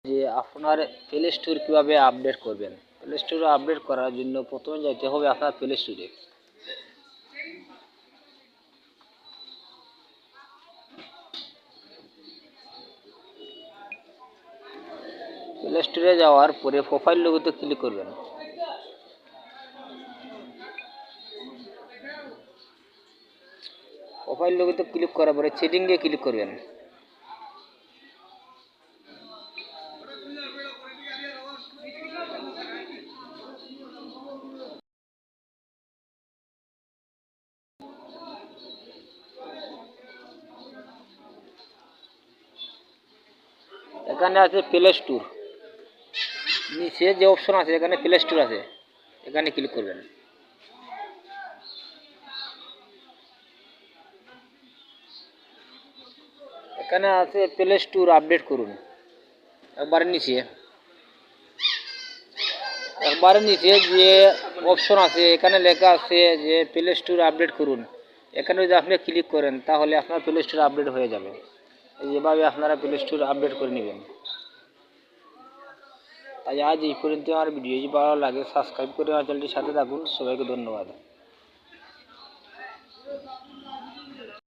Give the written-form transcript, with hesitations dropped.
যে আপনার play store কীভাবে আপডেট করবেন। প্লে স্টোরে আপডেট করার জন্য প্রথমে যেতে হবে আপনার প্লে স্টোরে। প্লে স্টোরে যাওয়ার পরে প্রোফাইল লোগোতে ক্লিক করবেন। প্রোফাইল লোগোতে ক্লিক করার পরে সেটিংয়ে ক্লিক করবেন। এখানে আছে প্লে স্টোর, নিচে যে অপশন আছে এখানে প্লে স্টোর আছে, এখানে ক্লিক করবেন। এখানে আছে প্লে স্টোর আপডেট করুন, একবারে নিচে যে অপশন আছে এখানে লেখা আছে যে প্লে স্টোর আপডেট করুন। এখানে যদি আপনি ক্লিক করেন তাহলে আপনার প্লে স্টোর আপডেট হয়ে যাবে। এইভাবে আপনারা প্লে স্টোর আপডেট করে নেবেন। তাই আজ এই পর্যন্ত। আমার ভিডিও যদি ভালো লাগে সাবস্ক্রাইব করে আমার চ্যানেলটির সাথে থাকুন। সবাইকে ধন্যবাদ।